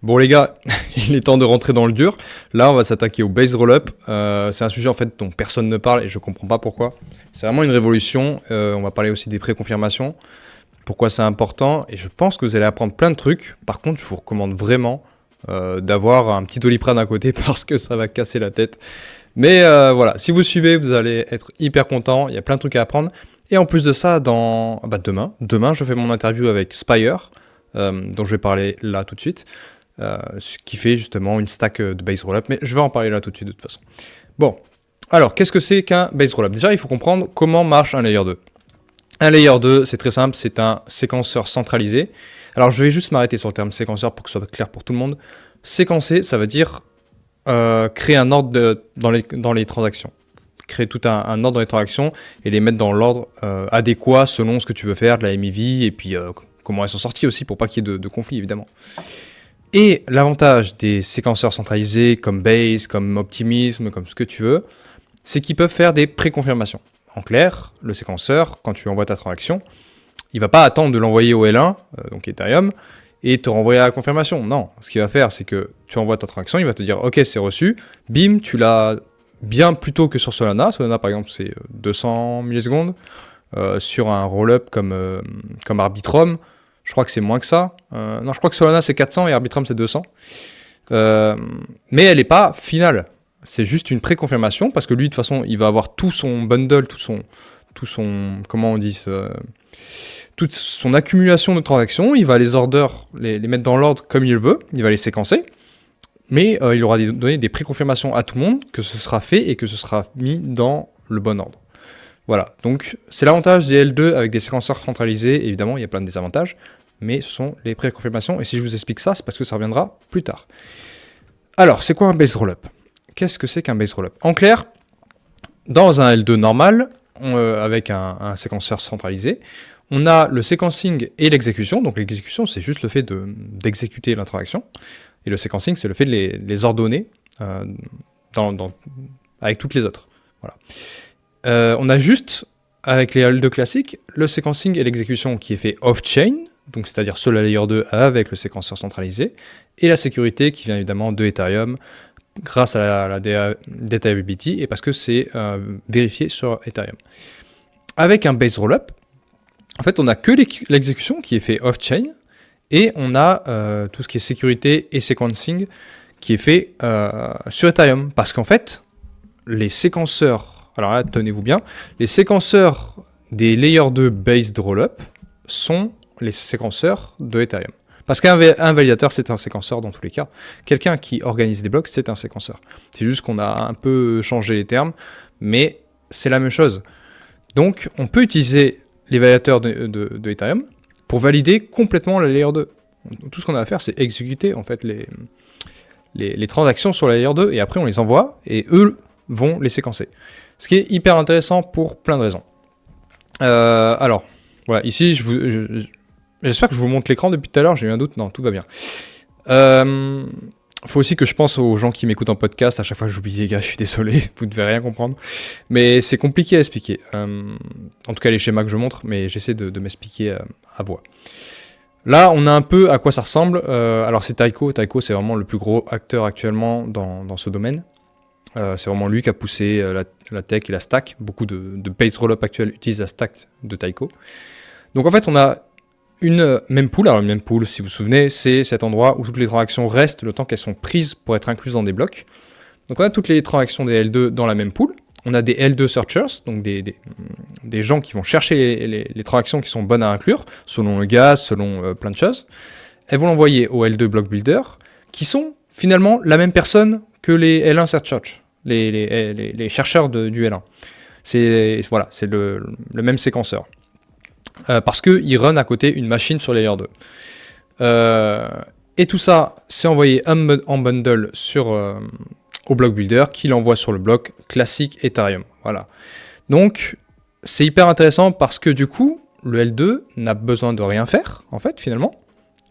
Bon les gars, il est temps de rentrer dans le dur. Là, on va s'attaquer au base rollup. C'est un sujet en fait dont personne ne parle et je comprends pas pourquoi. C'est vraiment une révolution. On va parler aussi des préconfirmations. Pourquoi c'est important et je pense que vous allez apprendre plein de trucs. Par contre, je vous recommande vraiment d'avoir un petit Doliprane à côté parce que ça va casser la tête. Mais voilà, si vous suivez, vous allez être hyper content. Il y a plein de trucs à apprendre. Et en plus de ça, demain, je fais mon interview avec Spire, dont je vais parler là tout de suite. Ce qui fait justement une stack de base rollup, mais je vais en parler là tout de suite de toute façon. Bon, alors qu'est-ce que c'est qu'un base rollup? Déjà, il faut comprendre comment marche un layer 2. Un layer 2, c'est très simple, c'est un séquenceur centralisé. Alors je vais juste m'arrêter sur le terme séquenceur pour que ce soit clair pour tout le monde. Séquencer, ça veut dire créer un ordre dans les transactions. Créer tout un ordre dans les transactions et les mettre dans l'ordre adéquat selon ce que tu veux faire, de la MIV, et puis comment elles sont sorties aussi pour pas qu'il y ait de conflit évidemment. Et l'avantage des séquenceurs centralisés comme Base, comme Optimism, comme ce que tu veux, c'est qu'ils peuvent faire des préconfirmations. En clair, le séquenceur, quand tu envoies ta transaction, il va pas attendre de l'envoyer au L1, donc Ethereum, et te renvoyer à la confirmation. Non, ce qu'il va faire, c'est que tu envoies ta transaction, il va te dire « Ok, c'est reçu », bim, tu l'as bien plus tôt que sur Solana. Solana, par exemple, c'est 200 millisecondes. Sur un roll-up comme Arbitrum, je crois que c'est moins que ça. Non, je crois que Solana c'est 400 et Arbitrum c'est 200. Mais elle n'est pas finale. C'est juste une préconfirmation parce que lui, de toute façon, il va avoir tout son bundle, tout son comment on dit, toute son accumulation de transactions. Il va les mettre dans l'ordre comme il veut. Il va les séquencer. Mais il aura donné des préconfirmations à tout le monde que ce sera fait et que ce sera mis dans le bon ordre. Voilà, donc c'est l'avantage des L2 avec des séquenceurs centralisés. Évidemment, il y a plein de désavantages, mais ce sont les préconfirmations. Et si je vous explique ça, c'est parce que ça reviendra plus tard. Alors, c'est quoi un base rollup? Qu'est-ce que c'est qu'un base rollup? En clair, dans un L2 normal, avec un séquenceur centralisé, on a le sequencing et l'exécution. Donc l'exécution, c'est juste le fait d'exécuter l'interaction. Et le sequencing, c'est le fait de les ordonner avec toutes les autres. Voilà. On a juste, avec les L2 classiques, le sequencing et l'exécution qui est fait off-chain, donc c'est-à-dire sur la layer 2 avec le séquenceur centralisé, et la sécurité qui vient évidemment de Ethereum grâce à la Datability et parce que c'est vérifié sur Ethereum. Avec un base rollup, en fait, on n'a que l'exécution qui est fait off-chain et on a tout ce qui est sécurité et sequencing qui est fait sur Ethereum parce qu'en fait, les séquenceurs, alors là, tenez-vous bien, les séquenceurs des layer 2 based rollup sont les séquenceurs de Ethereum. Parce qu'un validateur, c'est un séquenceur dans tous les cas. Quelqu'un qui organise des blocs, c'est un séquenceur. C'est juste qu'on a un peu changé les termes, mais c'est la même chose. Donc, on peut utiliser les validateurs de Ethereum pour valider complètement la layer 2. Tout ce qu'on a à faire, c'est exécuter en fait les transactions sur la layer 2, et après on les envoie, et eux vont les séquencer. Ce qui est hyper intéressant pour plein de raisons. Alors, voilà, ici, j'espère que je vous montre l'écran depuis tout à l'heure, j'ai eu un doute, non, tout va bien. Faut aussi que je pense aux gens qui m'écoutent en podcast, à chaque fois j'oublie les gars, je suis désolé, vous ne devez rien comprendre. Mais c'est compliqué à expliquer. En tout cas, les schémas que je montre, mais j'essaie de m'expliquer à voix. Là, on a un peu à quoi ça ressemble. Alors c'est Taiko. Taiko, c'est vraiment le plus gros acteur actuellement dans ce domaine. C'est vraiment lui qui a poussé la tech et la stack. Beaucoup de base rollup actuels utilisent la stack de Taiko. Donc en fait, on a une mempool. Alors une mempool, si vous vous souvenez, c'est cet endroit où toutes les transactions restent le temps qu'elles sont prises pour être incluses dans des blocs. Donc on a toutes les transactions des L2 dans la mempool. On a des L2 searchers, donc des gens qui vont chercher les transactions qui sont bonnes à inclure, selon le gaz, selon plein de choses. Elles vont l'envoyer au L2 block builder, qui sont finalement la même personne que les L1 searchers, les chercheurs du L1. C'est le même séquenceur. Parce qu'ils run à côté une machine sur layer 2. Et tout ça, c'est envoyé en bundle au block builder qui l'envoie sur le bloc classique Ethereum. Voilà. Donc, c'est hyper intéressant parce que du coup, le L2 n'a besoin de rien faire, en fait, finalement.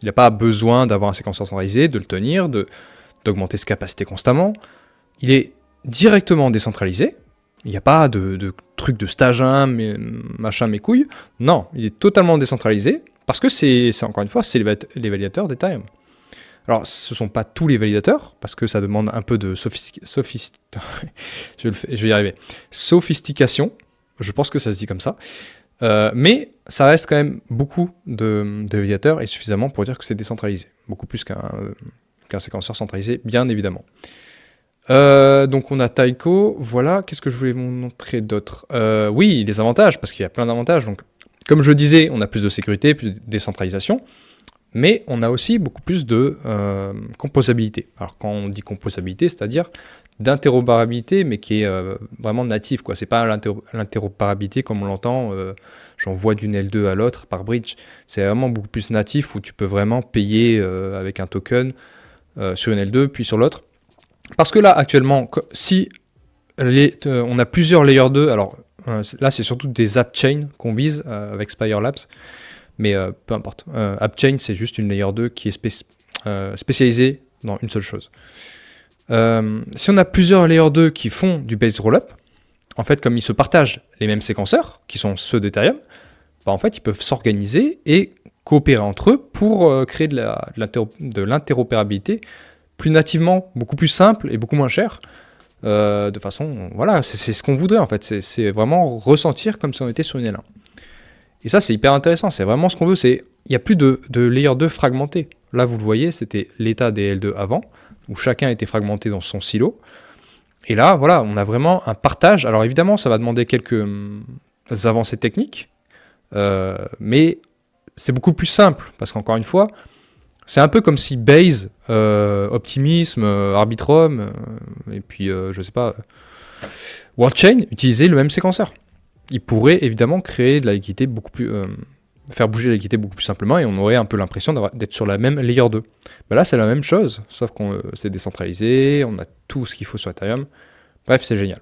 Il n'a pas besoin d'avoir un séquenceur centralisé, de le tenir, d'augmenter sa capacité constamment. Il est directement décentralisé. Il n'y a pas de truc de stage 1, machin, mes couilles. Non, il est totalement décentralisé parce que c'est encore une fois, c'est les validateurs d'Ethereum. Alors, ce ne sont pas tous les validateurs, parce que ça demande un peu de je vais y arriver. Sophistication, je pense que ça se dit comme ça. Mais ça reste quand même beaucoup de validateurs et suffisamment pour dire que c'est décentralisé. Beaucoup plus qu'un séquenceur centralisé, bien évidemment. Donc on a Taiko, voilà, qu'est-ce que je voulais vous montrer d'autre? Oui, les avantages, parce qu'il y a plein d'avantages. Donc, comme je disais, on a plus de sécurité, plus de décentralisation, mais on a aussi beaucoup plus de composabilité. Alors quand on dit composabilité, c'est-à-dire d'interopérabilité, mais qui est vraiment native, quoi. C'est pas l'interopérabilité comme on l'entend, j'envoie d'une L2 à l'autre par bridge. C'est vraiment beaucoup plus natif où tu peux vraiment payer avec un token sur une L2 puis sur l'autre. Parce que là, actuellement, si on a plusieurs layer 2, alors là, c'est surtout des app chain qu'on vise avec Spire Labs, mais peu importe. App chain, c'est juste une layer 2 qui est spécialisée dans une seule chose. Si on a plusieurs layer 2 qui font du base rollup, en fait, comme ils se partagent les mêmes séquenceurs, qui sont ceux d'Ethereum, bah, en fait, ils peuvent s'organiser et coopérer entre eux pour créer de l'interopérabilité plus nativement, beaucoup plus simple et beaucoup moins cher. De façon, voilà, c'est ce qu'on voudrait en fait. C'est vraiment ressentir comme si on était sur une L1. Et ça, c'est hyper intéressant. C'est vraiment ce qu'on veut. Il n'y a plus de layer 2 fragmenté. Là, vous le voyez, c'était l'état des L2 avant, où chacun était fragmenté dans son silo. Et là, voilà, on a vraiment un partage. Alors évidemment, ça va demander quelques avancées techniques, mais c'est beaucoup plus simple, parce qu'encore une fois, c'est un peu comme si Base, Optimism, Arbitrum, et puis, je sais pas, WorldChain utilisaient le même séquenceur. Ils pourraient évidemment créer de la liquidité beaucoup plus... faire bouger la liquidité beaucoup plus simplement, et on aurait un peu l'impression d'être sur la même layer 2. Ben là, c'est la même chose, sauf qu'on c'est décentralisé, on a tout ce qu'il faut sur Ethereum. Bref, c'est génial.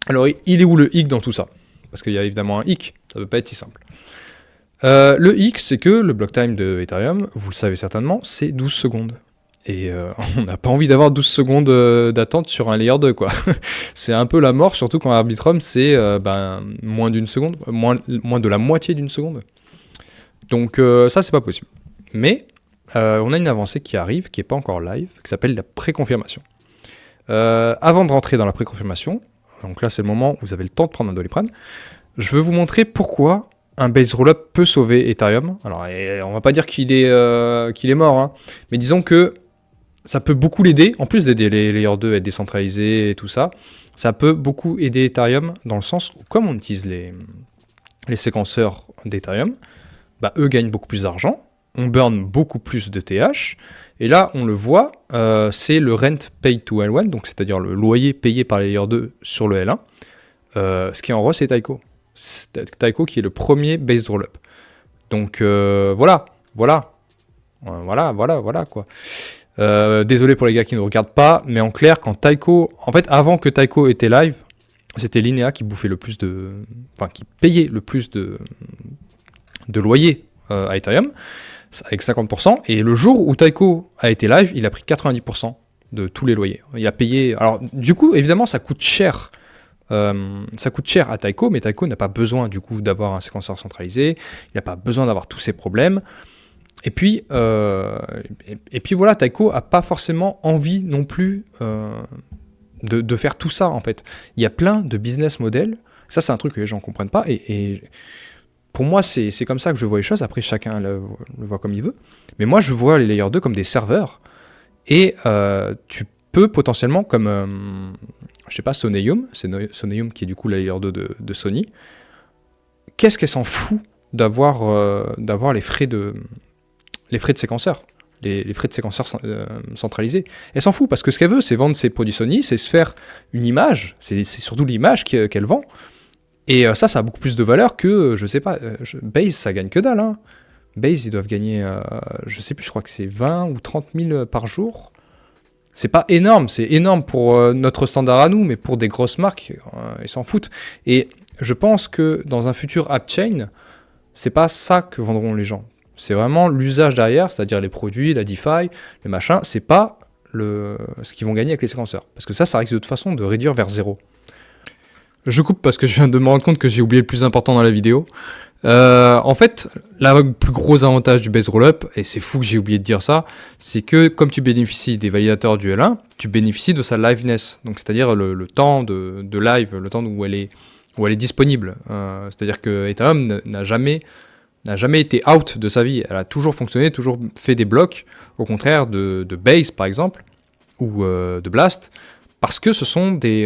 Alors, il est où le hic dans tout ça? Parce qu'il y a évidemment un hic, ça ne peut pas être si simple. Le hic, c'est que le block time de Ethereum, vous le savez certainement, c'est 12 secondes. Et on n'a pas envie d'avoir 12 secondes d'attente sur un layer 2, quoi. C'est un peu la mort, surtout quand Arbitrum, c'est moins d'une seconde, moins de la moitié d'une seconde. Donc ça, c'est pas possible. Mais on a une avancée qui arrive, qui n'est pas encore live, qui s'appelle la préconfirmation. Avant de rentrer dans la préconfirmation, donc là, c'est le moment où vous avez le temps de prendre un Doliprane, je veux vous montrer pourquoi un base rollup peut sauver Ethereum. Alors, on va pas dire qu'il est mort, hein, mais disons que ça peut beaucoup l'aider, en plus d'aider les layers 2 à être décentralisés et tout ça, ça peut beaucoup aider Ethereum dans le sens où, comme on utilise les séquenceurs d'Ethereum, bah, eux gagnent beaucoup plus d'argent, on burn beaucoup plus de TH, et là, on le voit, c'est le rent paid to L1, donc c'est-à-dire le loyer payé par les layers 2 sur le L1, ce qui est en gros, c'est Taiko. Taiko qui est le premier base rollup. Donc voilà quoi. Désolé pour les gars qui ne regardent pas, mais en clair, quand Taiko, en fait, avant que Taiko était live, c'était Linea qui bouffait le plus qui payait le plus de loyer à Ethereum, avec 50%, et le jour où Taiko a été live, il a pris 90% de tous les loyers. Il a payé, alors du coup, évidemment, ça coûte cher à Taiko, mais Taiko n'a pas besoin du coup d'avoir un séquenceur centralisé, il n'a pas besoin d'avoir tous ces problèmes. Et puis voilà, Taiko a pas forcément envie non plus de faire tout ça en fait. Il y a plein de business models, ça c'est un truc que les gens comprennent pas, et pour moi c'est comme ça que je vois les choses, après chacun le voit comme il veut, mais moi je vois les Layer 2 comme des serveurs, et tu peux potentiellement, comme je sais pas, Soneum, c'est Soneum qui est du coup la Layer 2 de Sony, qu'est-ce qu'elle s'en fout d'avoir les frais de séquenceur, les frais de séquenceur centralisés. Elle s'en fout, parce que ce qu'elle veut, c'est vendre ses produits Sony, c'est se faire une image, c'est surtout l'image qu'elle vend, et ça a beaucoup plus de valeur que, je sais pas, Base, ça gagne que dalle, hein. Base, ils doivent gagner, je sais plus, je crois que c'est 20 ou 30 000 par jour. C'est pas énorme, c'est énorme pour notre standard à nous, mais pour des grosses marques, ils s'en foutent. Et je pense que dans un futur app chain, c'est pas ça que vendront les gens. C'est vraiment l'usage derrière, c'est-à-dire les produits, la DeFi, les machins, c'est pas ce qu'ils vont gagner avec les séquenceurs. Parce que ça risque de toute façon de réduire vers zéro. Je coupe parce que je viens de me rendre compte que j'ai oublié le plus important dans la vidéo. En fait, le plus gros avantage du base rollup, et c'est fou que j'ai oublié de dire ça, c'est que comme tu bénéficies des validateurs du L1, tu bénéficies de sa liveness, donc c'est-à-dire le temps de live, le temps où elle est disponible. C'est-à-dire que Ethereum n'a jamais été out de sa vie, elle a toujours fonctionné, toujours fait des blocs, au contraire de Base par exemple, ou de Blast, parce que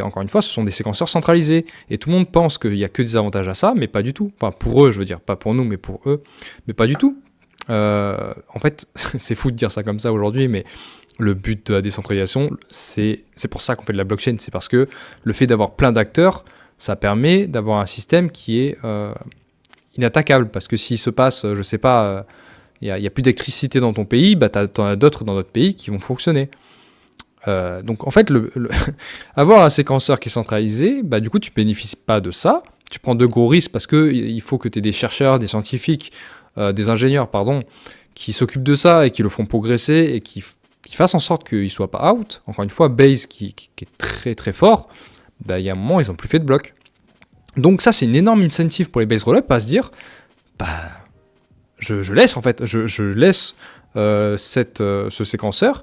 encore une fois, ce sont des séquenceurs centralisés. Et tout le monde pense qu'il n'y a que des avantages à ça, mais pas du tout. Enfin, pour eux, je veux dire, pas pour nous, mais pour eux. Mais pas du tout. En fait, c'est fou de dire ça comme ça aujourd'hui, mais le but de la décentralisation, c'est pour ça qu'on fait de la blockchain. C'est parce que le fait d'avoir plein d'acteurs, ça permet d'avoir un système qui est inattaquable. Parce que s'il se passe, je sais pas, il n'y a plus d'électricité dans ton pays, bah t'en as d'autres dans d'autres pays qui vont fonctionner. Donc en fait, avoir un séquenceur qui est centralisé, bah, du coup tu bénéficies pas de ça. Tu prends de gros risques parce que il faut que tu aies des chercheurs, des scientifiques, des ingénieurs, pardon, qui s'occupent de ça et qui le font progresser et qui fassent en sorte qu'il ne soit pas out. Encore une fois, Base qui est très très fort, bah, il y a un moment ils n'ont plus fait de bloc. Donc ça c'est une énorme incentive pour les base rollup à se dire, bah je laisse en fait, je laisse ce séquenceur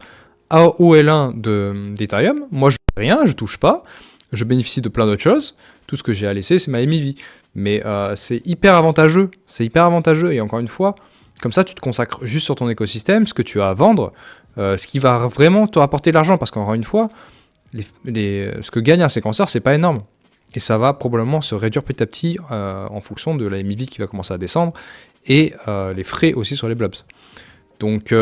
au L1 d'Ethereum, moi je fais rien, je touche pas, je bénéficie de plein d'autres choses, tout ce que j'ai à laisser c'est ma MEV. Mais c'est hyper avantageux, et encore une fois, comme ça tu te consacres juste sur ton écosystème, ce que tu as à vendre, ce qui va vraiment te rapporter de l'argent, parce qu'encore une fois, ce que gagne un séquenceur c'est pas énorme. Et ça va probablement se réduire petit à petit en fonction de la MEV qui va commencer à descendre, et les frais aussi sur les blobs. Donc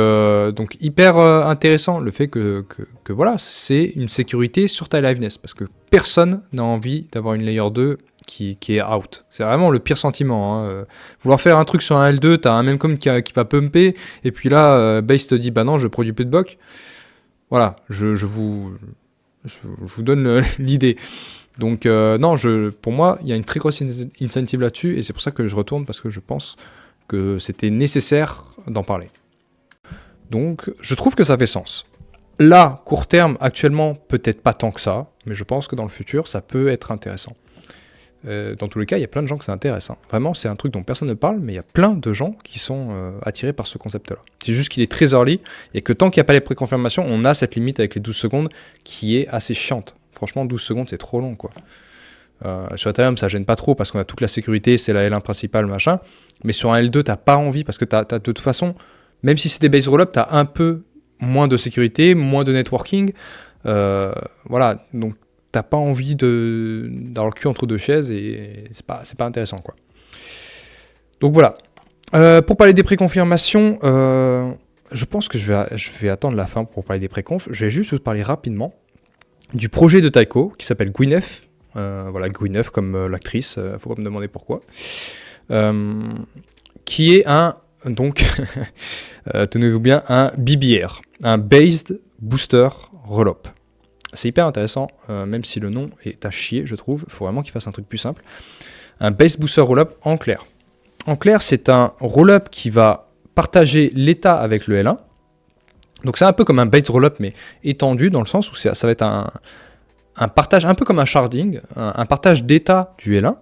hyper intéressant le fait que voilà, c'est une sécurité sur ta liveness, parce que personne n'a envie d'avoir une layer 2 qui est out. C'est vraiment le pire sentiment. Hein. Vouloir faire un truc sur un L2, t'as un memcom qui va pumper, et puis là, Base te dit bah non, je produis plus de blocs. Voilà, je vous donne l'idée. Donc non, pour moi, il y a une très grosse incentive là-dessus, et c'est pour ça que je retourne, parce que je pense que c'était nécessaire d'en parler. Donc, je trouve que ça fait sens. Là, court terme, actuellement, peut-être pas tant que ça, mais je pense que dans le futur, ça peut être intéressant. Dans tous les cas, il y a plein de gens que ça intéresse. Hein. Vraiment, c'est un truc dont personne ne parle, mais il y a plein de gens qui sont attirés par ce concept-là. C'est juste qu'il est très early, et que tant qu'il n'y a pas les préconfirmations, on a cette limite avec les 12 secondes qui est assez chiante. Franchement, 12 secondes, c'est trop long, quoi. Sur Ethereum, ça gêne pas trop, parce qu'on a toute la sécurité, c'est la L1 principale, machin. Mais sur un L2, t'as pas envie, parce que t'as de toute façon... Même si c'est des base rollup, tu as un peu moins de sécurité, moins de networking. Voilà, donc t'as pas envie d'avoir le cul entre deux chaises, et c'est pas intéressant, quoi. Donc voilà. Pour parler des préconfirmations, je pense que je vais attendre la fin pour parler des préconfs. Je vais juste vous parler rapidement du projet de Taiko qui s'appelle Gwyneth. Voilà, Gwyneth comme l'actrice, faut pas me demander pourquoi. Qui est donc, tenez-vous bien, un BBR, un Based Booster Rollup. C'est hyper intéressant, même si le nom est à chier, je trouve. Il faut vraiment qu'il fasse un truc plus simple. Un Based Booster Rollup en clair. En clair, c'est un rollup qui va partager l'état avec le L1. Donc c'est un peu comme un Based Rollup, mais étendu, dans le sens où ça va être un partage, un peu comme un sharding, un partage d'état du L1.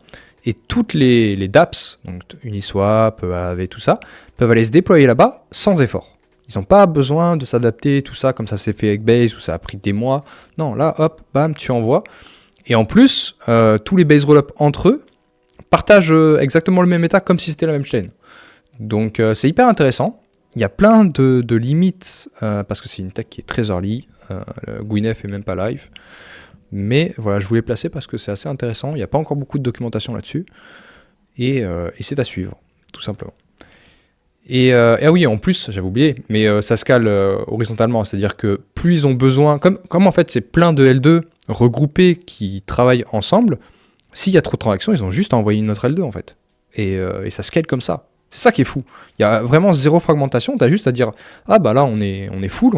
Et toutes les dApps, donc Uniswap, Aave, tout ça, peuvent aller se déployer là-bas sans effort. Ils n'ont pas besoin de s'adapter, tout ça, comme ça s'est fait avec Base, où ça a pris des mois. Non, là, hop, bam, tu envoies. Et en plus, tous les Base Rollup entre eux partagent exactement le même état, comme si c'était la même chaîne. Donc c'est hyper intéressant. Il y a plein de limites, parce que c'est une tech qui est très early. Gwyneth est même pas live. Mais voilà, je voulais placer parce que c'est assez intéressant. Il n'y a pas encore beaucoup de documentation là-dessus. Et c'est à suivre, tout simplement. Et oui, en plus, j'avais oublié, mais ça se cale horizontalement. C'est-à-dire que plus ils ont besoin... Comme en fait, c'est plein de L2 regroupés qui travaillent ensemble, s'il y a trop de transactions, ils ont juste à envoyer une autre L2, en fait. Et ça se cale comme ça. C'est ça qui est fou. Il y a vraiment zéro fragmentation. Tu as juste à dire, ah bah là, on est full,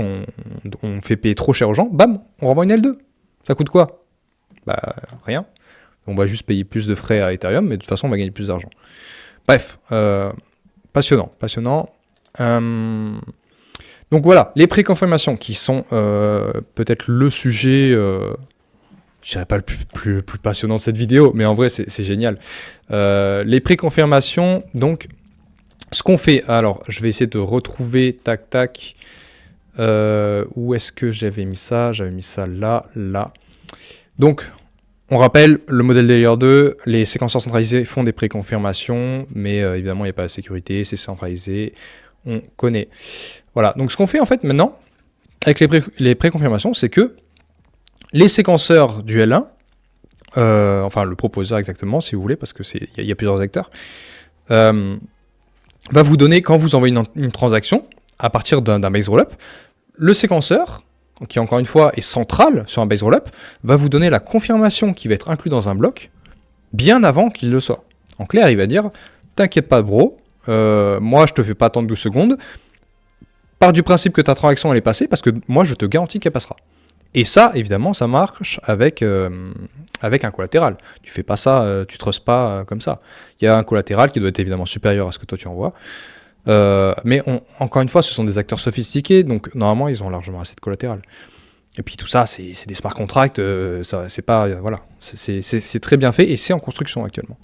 on fait payer trop cher aux gens. Bam, on renvoie une L2. Ça coûte quoi? Bah rien. On va juste payer plus de frais à Ethereum, mais de toute façon on va gagner plus d'argent. Bref, passionnant. Donc voilà, les préconfirmations qui sont peut-être le sujet je dirais pas le plus passionnant de cette vidéo, mais en vrai, c'est génial. Les préconfirmations, donc, ce qu'on fait, alors, je vais essayer de retrouver, tac, tac, où est-ce que j'avais mis ça? J'avais mis ça là, là. Donc, on rappelle, le modèle Layer 2, les séquenceurs centralisés font des préconfirmations, mais évidemment, il n'y a pas la sécurité, c'est centralisé, on connaît. Voilà, donc ce qu'on fait en fait maintenant, avec les préconfirmations, c'est que les séquenceurs du L1, enfin le proposeur exactement, si vous voulez, parce qu'il y a plusieurs acteurs, va vous donner, quand vous envoyez une transaction, à partir d'un base rollup, le séquenceur, qui encore une fois est central sur un base rollup, va vous donner la confirmation qui va être inclue dans un bloc, bien avant qu'il le soit. En clair, il va dire, t'inquiète pas bro, moi je te fais pas attendre 12 secondes, pars du principe que ta transaction elle est passée, parce que moi je te garantis qu'elle passera. Et ça, évidemment, ça marche avec un collatéral. Tu fais pas ça, tu trustes pas comme ça. Il y a un collatéral qui doit être évidemment supérieur à ce que toi tu envoies. Mais encore une fois, ce sont des acteurs sophistiqués, donc normalement, ils ont largement assez de collatéral. Et puis tout ça, c'est des smart contracts, c'est pas, voilà, c'est très bien fait et c'est en construction actuellement.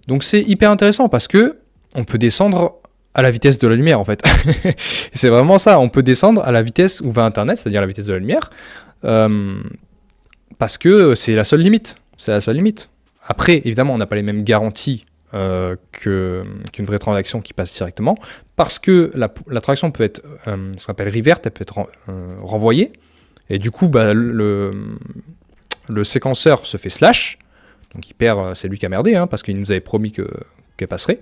Donc c'est hyper intéressant parce que on peut descendre à la vitesse de la lumière en fait. C'est vraiment ça, on peut descendre à la vitesse où va Internet, c'est-à-dire la vitesse de la lumière, parce que c'est la seule limite. C'est la seule limite. Après, évidemment, on n'a pas les mêmes garanties qu'une vraie transaction qui passe directement, parce que la transaction peut être ce qu'on appelle revert, elle peut être renvoyée, et du coup, bah, le séquenceur se fait slash, donc il perd, c'est lui qui a merdé, hein, parce qu'il nous avait promis qu'elle passerait.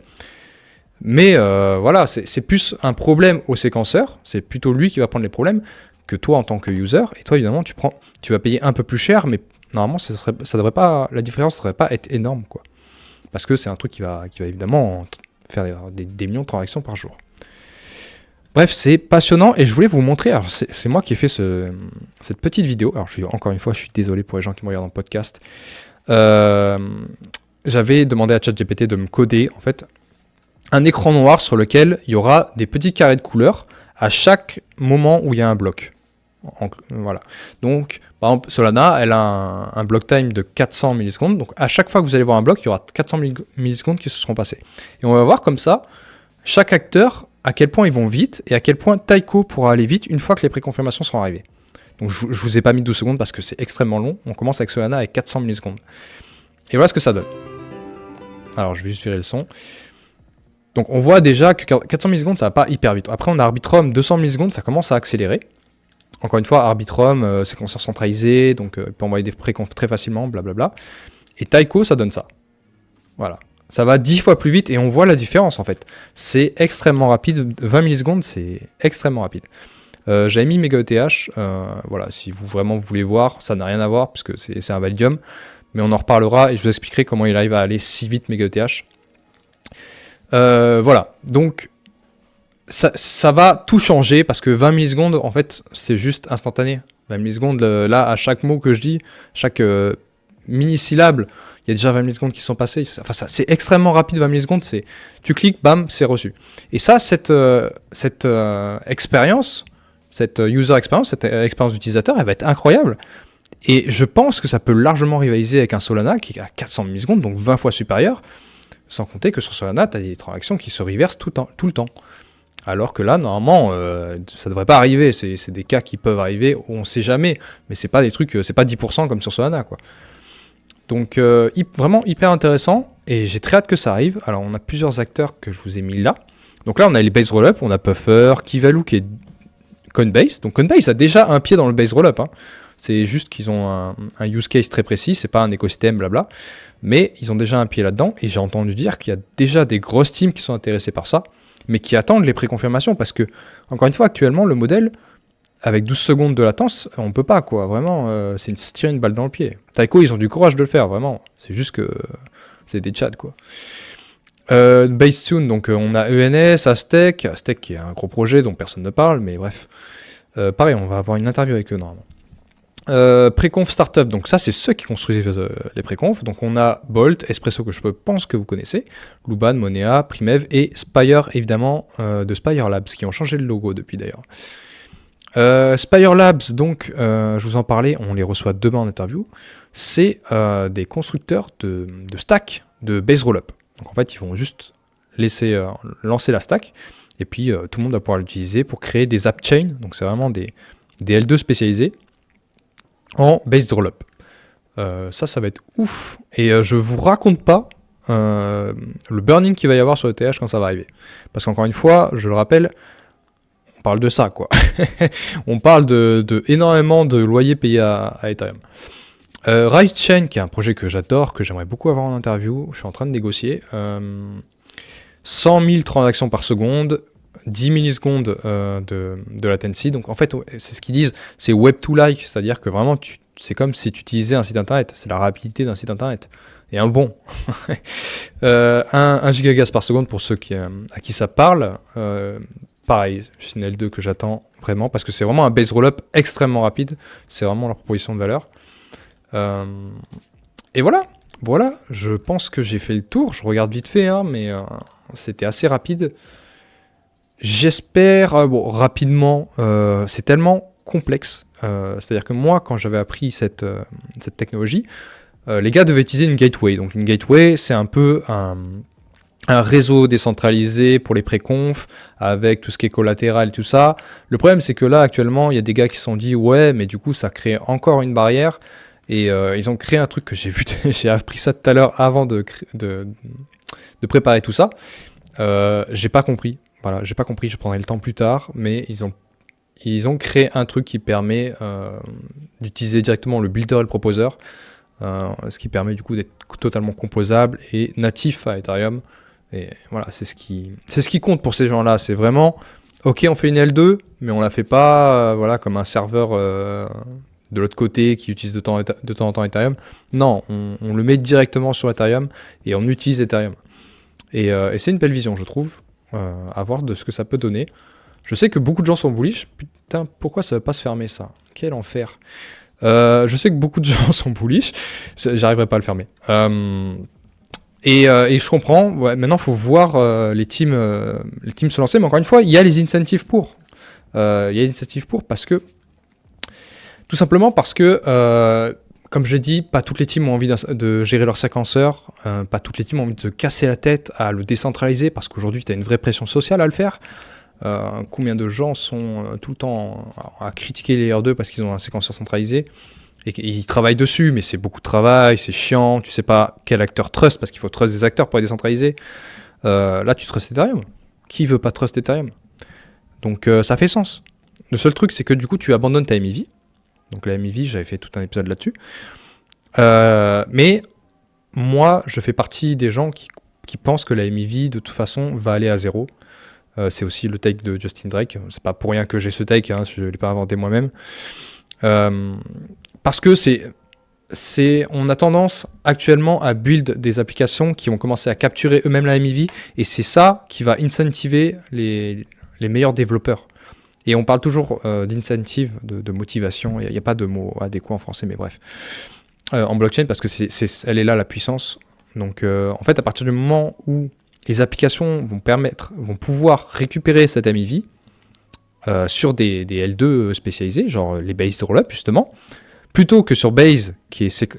Mais voilà, c'est plus un problème au séquenceur, c'est plutôt lui qui va prendre les problèmes que toi en tant que user, et toi évidemment tu vas payer un peu plus cher, mais normalement ça devrait pas, la différence ne devrait pas être énorme, quoi. Parce que c'est un truc qui va évidemment faire des millions de transactions par jour. Bref, c'est passionnant et je voulais vous montrer, alors c'est moi qui ai fait cette petite vidéo, alors encore une fois je suis désolé pour les gens qui me regardent en podcast, j'avais demandé à ChatGPT de me coder en fait un écran noir sur lequel il y aura des petits carrés de couleurs à chaque moment où il y a un bloc. Voilà. Donc, par exemple, Solana, elle a un block time de 400 millisecondes. Donc, à chaque fois que vous allez voir un bloc, il y aura 400 millisecondes qui se seront passées. Et on va voir comme ça, chaque acteur, à quel point ils vont vite et à quel point Taiko pourra aller vite une fois que les préconfirmations seront arrivées. Donc, je vous ai pas mis 12 secondes parce que c'est extrêmement long. On commence avec Solana avec 400 millisecondes. Et voilà ce que ça donne. Alors, je vais juste virer le son. Donc on voit déjà que 400 millisecondes, ça va pas hyper vite. Après on a Arbitrum, 200 millisecondes, ça commence à accélérer. Encore une fois, Arbitrum, séquenceur centralisé, donc il peut envoyer des préconf très facilement, blablabla. Et Taiko, ça donne ça. Voilà. Ça va 10 fois plus vite et on voit la différence en fait. C'est extrêmement rapide, 20 millisecondes, c'est extrêmement rapide. J'avais mis MegaETH, voilà, si vous vraiment voulez voir, ça n'a rien à voir, puisque c'est un Validium, mais on en reparlera et je vous expliquerai comment il arrive à aller si vite MegaETH. Voilà, donc ça va tout changer parce que 20 millisecondes, en fait, c'est juste instantané. 20 millisecondes, là, à chaque mot que je dis, chaque mini-syllabe, il y a déjà 20 millisecondes qui sont passées. Enfin, c'est extrêmement rapide, 20 millisecondes. Tu cliques, bam, c'est reçu. Et ça, cette expérience, cette user experience, cette expérience d'utilisateur, elle va être incroyable. Et je pense que ça peut largement rivaliser avec un Solana qui est à 400 millisecondes, donc 20 fois supérieur. Sans compter que sur Solana, tu as des transactions qui se reversent tout le temps. Alors que là, normalement, ça devrait pas arriver. C'est des cas qui peuvent arriver, on ne sait jamais. Mais c'est pas des trucs, c'est pas 10% comme sur Solana, quoi. Donc, vraiment hyper intéressant. Et j'ai très hâte que ça arrive. Alors, on a plusieurs acteurs que je vous ai mis là. Donc là, on a les base rollup, on a Puffer, Kivaloo qui est Coinbase. Donc Coinbase a déjà un pied dans le base rollup, hein. C'est juste qu'ils ont un use case très précis, c'est pas un écosystème, blabla. Mais ils ont déjà un pied là-dedans, et j'ai entendu dire qu'il y a déjà des grosses teams qui sont intéressées par ça, mais qui attendent les préconfirmations, parce que, encore une fois, actuellement, le modèle, avec 12 secondes de latence, on peut pas, quoi. Vraiment, c'est se tirer une balle dans le pied. Taiko, ils ont du courage de le faire, vraiment. C'est juste que c'est des tchads, quoi. Basetune, donc on a ENS, Aztec qui est un gros projet dont personne ne parle, mais bref. Pareil, on va avoir une interview avec eux, normalement. Préconf Startup, donc ça c'est ceux qui construisent les préconfs. Donc on a Bolt, Espresso que je pense que vous connaissez, Luban, Monea, Primev et Spire évidemment de Spire Labs qui ont changé le logo depuis d'ailleurs. Spire Labs, donc, je vous en parlais, on les reçoit demain en interview. C'est des constructeurs de stack de base rollup. Donc en fait, ils vont juste lancer la stack, et puis tout le monde va pouvoir l'utiliser pour créer des app chains. Donc c'est vraiment des L2 spécialisés en base rollup. Ça va être ouf. Et je vous raconte pas le burning qu'il va y avoir sur ETH quand ça va arriver. Parce qu'encore une fois, je le rappelle, on parle de ça, quoi. On parle de énormément de loyers payés à Ethereum. RiseChain, qui est un projet que j'adore, que j'aimerais beaucoup avoir en interview, je suis en train de négocier. 100 000 transactions par seconde, 10 millisecondes de latency. Donc en fait, c'est ce qu'ils disent, c'est Web2-like, c'est-à-dire que vraiment, c'est comme si tu utilisais un site internet, c'est la rapidité d'un site internet. Et un bon. 1 gigagas par seconde pour ceux à qui ça parle. Pareil, c'est une L2 que j'attends vraiment, parce que c'est vraiment un base rollup extrêmement rapide. C'est vraiment leur proposition de valeur. Et voilà, je pense que j'ai fait le tour. Je regarde vite fait, hein, mais c'était assez rapide. J'espère, rapidement, c'est tellement complexe. C'est-à-dire que moi, quand j'avais appris cette technologie, les gars devaient utiliser une gateway. Donc une gateway, c'est un peu un réseau décentralisé pour les préconfs, avec tout ce qui est collatéral et tout ça. Le problème, c'est que là, actuellement, il y a des gars qui se sont dit, ouais, mais du coup, ça crée encore une barrière. Et ils ont créé un truc que j'ai vu, j'ai appris ça tout à l'heure avant de préparer tout ça. J'ai pas compris. Voilà, j'ai pas compris, je prendrai le temps plus tard, mais ils ont créé un truc qui permet d'utiliser directement le builder et le proposer, ce qui permet du coup d'être totalement composable et natif à Ethereum. Et voilà, c'est ce qui compte pour ces gens-là. C'est vraiment, ok, on fait une L2, mais on la fait pas comme un serveur de l'autre côté qui utilise de temps en temps Ethereum. Non, on le met directement sur Ethereum et on utilise Ethereum. Et c'est une belle vision, je trouve, à voir de ce que ça peut donner. Je sais que beaucoup de gens sont bullish. Putain, pourquoi ça ne va pas se fermer, ça? Quel enfer. Je sais que beaucoup de gens sont bullish. J'arriverai pas à le fermer. Et je comprends. Ouais, maintenant, il faut voir les teams se lancer. Mais encore une fois, il y a les incentives pour. Tout simplement parce que, comme je l'ai dit, pas toutes les teams ont envie de gérer leur séquenceur, pas toutes les teams ont envie de se casser la tête à le décentraliser, parce qu'aujourd'hui, tu as une vraie pression sociale à le faire. Combien de gens sont tout le temps à critiquer les R2 parce qu'ils ont un séquenceur centralisé, et ils travaillent dessus, mais c'est beaucoup de travail, c'est chiant, tu sais pas quel acteur trust, parce qu'il faut trust des acteurs pour les décentraliser. Là, tu trust Ethereum. Qui veut pas trust Ethereum? Donc ça fait sens. Le seul truc, c'est que du coup, tu abandonnes ta MEV. Donc la MEV, j'avais fait tout un épisode là-dessus. Mais moi, je fais partie des gens qui pensent que la MEV, de toute façon, va aller à zéro. C'est aussi le take de Justin Drake. C'est pas pour rien que j'ai ce take, hein, je ne l'ai pas inventé moi-même. Parce que on a tendance actuellement à build des applications qui vont commencer à capturer eux-mêmes la MEV, et c'est ça qui va incentiver les meilleurs développeurs. Et on parle toujours d'incentive, de motivation. Il n'y a pas de mot adéquat en français, mais bref. En blockchain, parce que elle est là, la puissance. Donc, en fait, à partir du moment où les applications vont pouvoir récupérer cette MEV sur des L2 spécialisés, genre les Based Rollup, justement, plutôt que sur Base,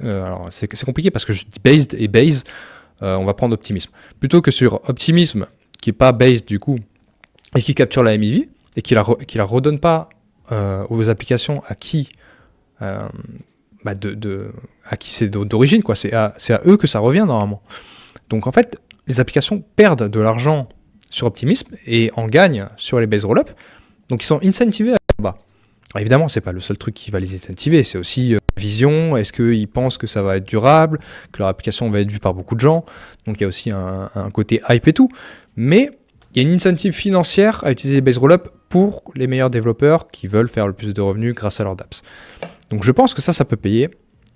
alors c'est compliqué parce que je dis Based et Base, on va prendre Optimism. Plutôt que sur Optimism, qui n'est pas Based du coup, et qui capture la MEV, et qui la redonne pas aux applications à qui c'est d'origine, quoi. C'est à eux que ça revient normalement. Donc en fait, les applications perdent de l'argent sur Optimism et en gagnent sur les base rollup. Donc ils sont incentivés à bas. Alors évidemment, c'est pas le seul truc qui va les incentiver, c'est aussi vision. Est-ce qu'ils pensent que ça va être durable, que leur application va être vue par beaucoup de gens? Donc il y a aussi un côté hype et tout. Mais il y a une incentive financière à utiliser les base rollup pour les meilleurs développeurs qui veulent faire le plus de revenus grâce à leurs dApps. Donc je pense que ça peut payer,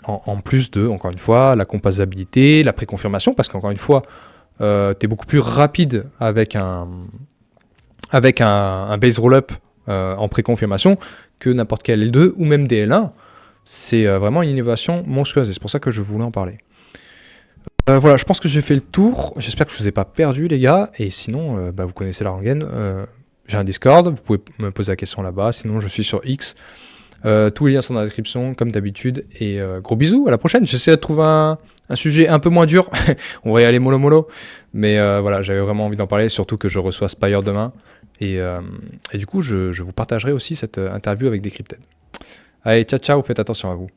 en plus de, encore une fois, la composabilité, la préconfirmation, parce qu'encore une fois, tu es beaucoup plus rapide avec un base rollup en préconfirmation que n'importe quel L2 ou même des L1. C'est vraiment une innovation monstrueuse, et c'est pour ça que je voulais en parler. Voilà, je pense que j'ai fait le tour. J'espère que je ne vous ai pas perdu, les gars. Et sinon, vous connaissez la rengaine. J'ai un Discord, vous pouvez me poser la question là-bas. Sinon, je suis sur X. Tous les liens sont dans la description, comme d'habitude. Et gros bisous, à la prochaine. J'essaie de trouver un sujet un peu moins dur. On va y aller mollo mollo. Mais voilà, j'avais vraiment envie d'en parler, surtout que je reçois Spire demain. Et du coup, je vous partagerai aussi cette interview avec Decrypted. Allez, ciao ciao, faites attention à vous.